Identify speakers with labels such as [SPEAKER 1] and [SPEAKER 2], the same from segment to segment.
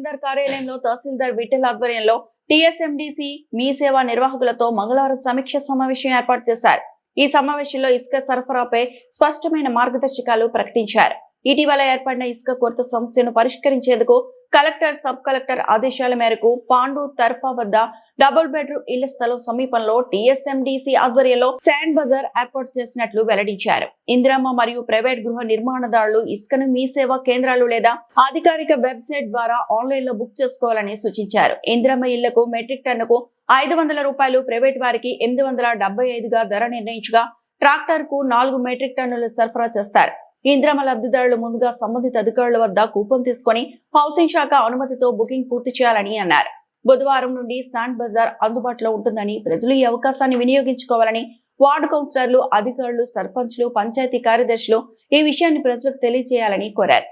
[SPEAKER 1] తహసీల్దార్ కార్యాలయంలో తహసీల్దార్ విఠల్ ఆధ్వర్యంలో టీఎస్ఎండిసి మీ సేవా నిర్వాహకులతో మంగళవారం సమీక్ష సమావేశం ఏర్పాటు చేశారు. ఈ సమావేశంలో ఇసుక సరఫరాపై స్పష్టమైన మార్గదర్శకాలు ప్రకటించారు. ఇటీవల ఏర్పడిన ఇసుక కొరత సమస్యను పరిష్కరించేందుకు కలెక్టర్, సబ్ కలెక్టర్ ఆదేశాల మేరకు పాండు తర్ఫా వద్ద డబుల్ బెడ్రూమ్ ఇళ్ల స్థలం సమీపంలో టీఎస్ఎండిసి ఆధ్వర్యంలో శాండ్ బజార్ ఏర్పాటు చేసినట్లు వెల్లడించారు. ఇందిరమ్మ మరియు ప్రైవేట్ గృహ నిర్మాణదారులు ఇసుకను మీ సేవా కేంద్రాలు లేదా అధికారిక వెబ్సైట్ ద్వారా ఆన్లైన్ లో బుక్ చేసుకోవాలని సూచించారు. ఇందిరమ్మ ఇళ్లకు మెట్రిక్ టన్నుకు 500 రూపాయలు, ప్రైవేట్ వారికి 875గా ధర నిర్ణయించగా ట్రాక్టర్ కు 4 మెట్రిక్ టన్నులు సరఫరా చేస్తారు. ఇందిరమ్మ లబ్ధిదారులు ముందుగా సంబంధిత అధికారుల వద్ద కూపన్ తీసుకుని హౌసింగ్ శాఖ అనుమతితో బుకింగ్ పూర్తి చేయాలని అన్నారు. బుధవారం నుండి శాండ్ బజార్ అందుబాటులో ఉంటుందని, ప్రజలు ఈ అవకాశాన్ని వినియోగించుకోవాలని వార్డు కౌన్సిలర్లు, అధికారులు, సర్పంచ్లు, పంచాయతీ కార్యదర్శులు ఈ విషయాన్ని ప్రజలకు తెలియజేయాలని కోరారు.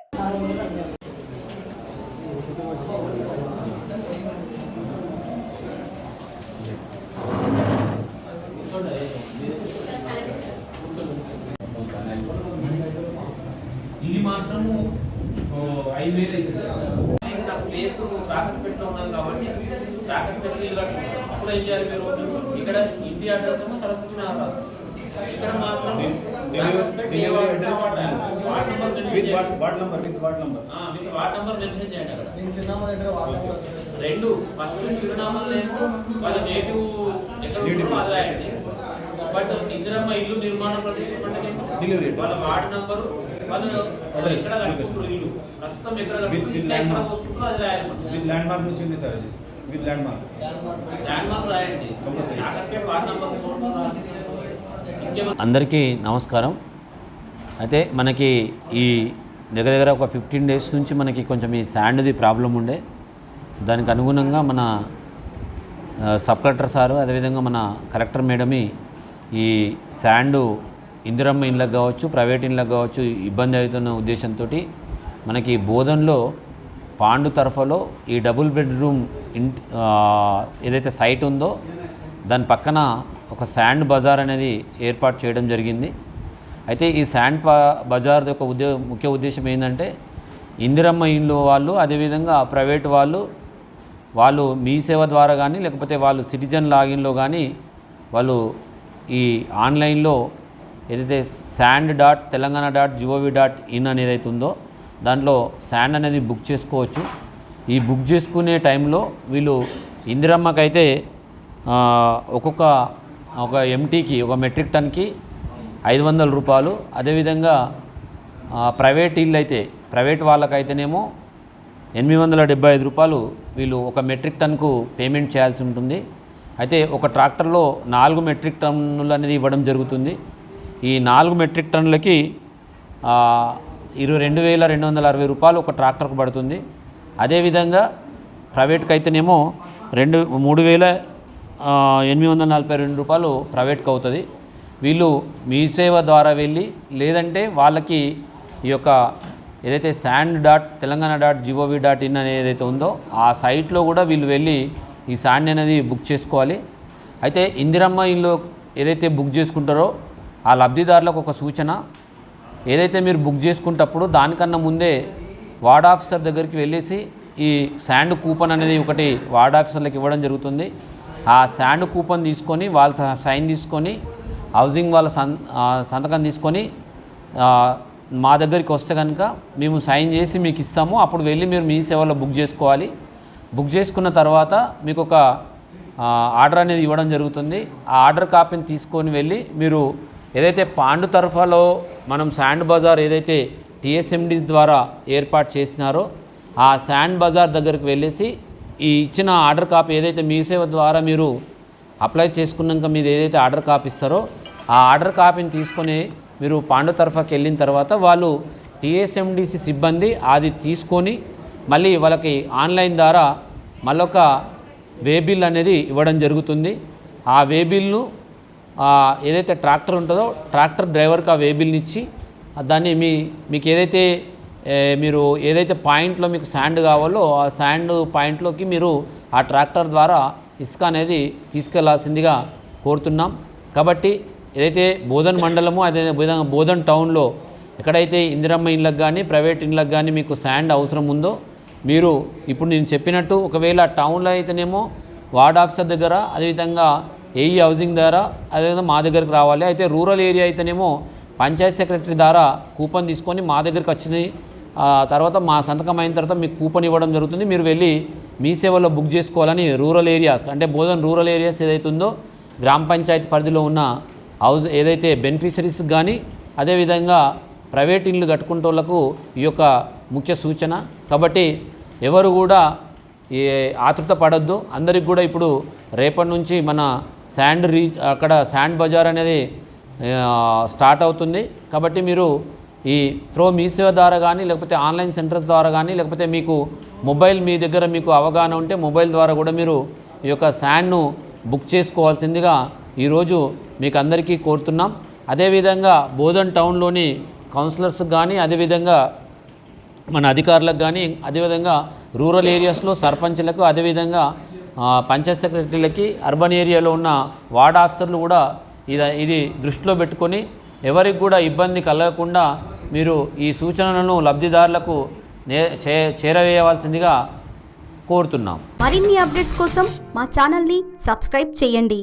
[SPEAKER 2] ఇది మాత్రము 5,000 అవుతుంది. నాకు ప్లేస్ రాకస్పేటలో ఉన్నది కాబట్టి రాకస్పేటలో ఇల్లు కట్టుకుంటాం. అప్పుడు ఏం చేయాలి? మీరు ఇక్కడ ఇంటి అడ్రస్ ఏమో సరస్వతి నగర్ రాస్తారు. ఇక్కడ మాత్రం వార్డ్ నెంబర్ మెన్షన్ చేయండి. అక్కడ రెండు ఫస్ట్ చిరునామాలు లేదు, వాళ్ళ నేటివ్ ఎక్కడ ఉంటారో అది రాయండి. బట్ ఇందిరమ్మ ఇల్లు నిర్మాణ ప్రదేశం అంటే వాళ్ళ వార్డు నంబరు, వాళ్ళు ఎక్కడ కట్టుకుంటారు ఇల్లు, ప్రస్తుతం ఎక్కడ కట్టుకుంటారు అది రాయాలి.
[SPEAKER 3] విత్ ల్యాండ్ మార్క్ వచ్చింది సార్, అది విత్ ల్యాండ్
[SPEAKER 2] మార్క్ రాయండి. Ward number.
[SPEAKER 4] అందరికీ నమస్కారం. అయితే మనకి ఈ దగ్గర ఒక 15 డేస్ నుంచి మనకి కొంచెం ఈ శాండ్ది ప్రాబ్లం ఉండే, దానికి అనుగుణంగా మన సబ్ కలెక్టర్ సారు, అదేవిధంగా మన కలెక్టర్ మేడమి ఈ శాండు ఇందిరమ్మ ఇళ్ళకి కావచ్చు, ప్రైవేట్ ఇళ్ళకి కావచ్చు ఇబ్బంది అవుతున్న ఉద్దేశంతో మనకి బోధన్లో పాండు తరఫలో ఈ డబుల్ బెడ్రూమ్ ఏదైతే సైట్ ఉందో దాని పక్కన ఒక శాండ్ బజార్ అనేది ఏర్పాటు చేయడం జరిగింది. అయితే ఈ శాండ్ బజార్ యొక్క ముఖ్య ఉద్దేశం ఏంటంటే ఇందిరమ్మ ఇల్లు వాళ్ళు, అదేవిధంగా ప్రైవేట్ వాళ్ళు మీ సేవ ద్వారా కానీ, లేకపోతే వాళ్ళు సిటిజన్ లాగిన్లో కానీ వాళ్ళు ఈ ఆన్లైన్లో ఏదైతే sand.telangana.gov.in అనేది అయితే ఉందో దాంట్లో శాండ్ అనేది బుక్ చేసుకోవచ్చు. ఈ బుక్ చేసుకునే టైంలో వీళ్ళు ఇందిరమ్మకైతే ఒక ఎంటీకి, ఒక మెట్రిక్ టన్కి 500 రూపాయలు, అదేవిధంగా ప్రైవేట్ ఇల్లు అయితే ప్రైవేట్ వాళ్ళకైతేనేమో 875 రూపాయలు వీళ్ళు ఒక మెట్రిక్ టన్కు పేమెంట్ చేయాల్సి ఉంటుంది. అయితే ఒక ట్రాక్టర్లో 4 మెట్రిక్ టన్నులు అనేది ఇవ్వడం జరుగుతుంది. ఈ 4 మెట్రిక్ టన్నులకి 22,260 రూపాయలు ఒక ట్రాక్టర్కు పడుతుంది. అదేవిధంగా ప్రైవేట్కి అయితేనేమో 3,842 రూపాయలు ప్రైవేట్కి అవుతుంది. వీళ్ళు మీ సేవ ద్వారా వెళ్ళి, లేదంటే వాళ్ళకి ఈ యొక్క ఏదైతే sand.telangana.gov.in అనేది ఏదైతే ఉందో ఆ సైట్లో కూడా వీళ్ళు వెళ్ళి ఈ శాండ్ అనేది బుక్ చేసుకోవాలి. అయితే ఇందిరమ్మ ఇల్లు ఏదైతే బుక్ చేసుకుంటారో ఆ లబ్ధిదారులకు ఒక సూచన, ఏదైతే మీరు బుక్ చేసుకుంటప్పుడు దానికన్నా ముందే వార్డ్ ఆఫీసర్ దగ్గరికి వెళ్ళేసి ఈ శాండ్ కూపన్ అనేది ఒకటి వార్డ్ ఆఫీసర్లకు ఇవ్వడం జరుగుతుంది. ఆ శాండ్ కూపన్ తీసుకొని వాళ్ళ సైన్ తీసుకొని హౌసింగ్ వాళ్ళ సంతకం తీసుకొని మా దగ్గరికి వస్తే కనుక మేము సైన్ చేసి మీకు ఇస్తాము. అప్పుడు వెళ్ళి మీరు మీ సేవలో బుక్ చేసుకోవాలి. బుక్ చేసుకున్న తర్వాత మీకు ఒక ఆర్డర్ అనేది ఇవ్వడం జరుగుతుంది. ఆ ఆర్డర్ కాపీని తీసుకొని వెళ్ళి మీరు ఏదైతే పాండు తరఫాలో మనం శాండ్ బజార్ ఏదైతే టీఎస్ఎండిస్ ద్వారా ఏర్పాటు చేసినారో ఆ శాండ్ బజార్ దగ్గరికి వెళ్ళేసి ఈ ఇచ్చిన ఆర్డర్ కాపీ ఏదైతే మీ సేవ ద్వారా మీరు అప్లై చేసుకున్నాక మీరు ఏదైతే ఆర్డర్ కాపీ ఇస్తారో ఆ ఆర్డర్ కాపీని తీసుకొని మీరు పాండు తరఫాకి వెళ్ళిన తర్వాత వాళ్ళు టీఎస్ఎండిసి సిబ్బంది అది తీసుకొని మళ్ళీ వాళ్ళకి ఆన్లైన్ ద్వారా మళ్ళొక వే బిల్ అనేది ఇవ్వడం జరుగుతుంది. ఆ వే బిల్ను ఏదైతే ట్రాక్టర్ ఉంటుందో ట్రాక్టర్ డ్రైవర్కి ఆ వే బిల్ని ఇచ్చి దాన్ని మీకు ఏదైతే మీరు ఏదైతే పాయింట్లో మీకు శాండ్ కావాలో ఆ శాండ్ పాయింట్లోకి మీరు ఆ ట్రాక్టర్ ద్వారా ఇసుక అనేది తీసుకెళ్లాల్సిందిగా కోరుతున్నాం. కాబట్టి ఏదైతే బోధన్ మండలము అదే విధంగా బోధన్ టౌన్లో ఎక్కడైతే ఇందిరమ్మ ఇళ్ళకి కానీ ప్రైవేట్ ఇళ్ళకి కానీ మీకు శాండ్ అవసరం ఉందో మీరు ఇప్పుడు నేను చెప్పినట్టు ఒకవేళ టౌన్లో అయితేనేమో వార్డ్ ఆఫీసర్ దగ్గర, అదేవిధంగా ఏఈ హౌసింగ్ ద్వారా, అదేవిధంగా మా దగ్గరికి రావాలి. అయితే రూరల్ ఏరియా అయితేనేమో పంచాయత్ సెక్రటరీ ద్వారా కూపన్ తీసుకొని మా దగ్గరికి వచ్చింది, తర్వాత మా సంతకం అయిన తర్వాత మీకు కూపన్ ఇవ్వడం జరుగుతుంది. మీరు వెళ్ళి మీ సేవలో బుక్ చేసుకోవాలని రూరల్ ఏరియాస్ అంటే బోధన్ రూరల్ ఏరియాస్ ఏదైతే ఉందో గ్రామ పంచాయతీ పరిధిలో ఉన్న హౌస్ ఏదైతే బెనిఫిషరీస్ కానీ అదేవిధంగా ప్రైవేట్ ఇళ్ళు కట్టుకుంటోళ్లకు ఈ యొక్క ముఖ్య సూచన. కాబట్టి ఎవరు కూడా ఈ ఆతృత పడొద్దు. అందరికి కూడా ఇప్పుడు రేపటి నుంచి మన అక్కడ శాండ్ బజార్ అనేది స్టార్ట్ అవుతుంది. కాబట్టి మీరు ఈ మీ సేవ ద్వారా కానీ లేకపోతే ఆన్లైన్ సెంటర్స్ ద్వారా కానీ లేకపోతే మీకు మొబైల్ మీ దగ్గర మీకు అవగాహన ఉంటే మొబైల్ ద్వారా కూడా మీరు ఈ యొక్క శాండ్ను బుక్ చేసుకోవాల్సిందిగా ఈరోజు మీకు అందరికీ కోరుతున్నాం. అదేవిధంగా బోధన్ టౌన్లోని కౌన్సిలర్స్కి కానీ అదేవిధంగా మన అధికారులకు కానీ అదేవిధంగా రూరల్ ఏరియాస్లో సర్పంచ్లకు అదేవిధంగా పంచాయత్ సెక్రటరీలకి అర్బన్ ఏరియాలో ఉన్న వార్డ్ ఆఫీసర్లు కూడా ఇది దృష్టిలో పెట్టుకొని ఎవరికి కూడా ఇబ్బంది కలగకుండా మీరు ఈ సూచనలను లబ్ధిదారులకు చేరవేయవలసిందిగా కోరుతున్నాం.
[SPEAKER 5] మరిన్ని అప్డేట్స్ కోసం మా ఛానల్ని సబ్స్క్రైబ్ చేయండి.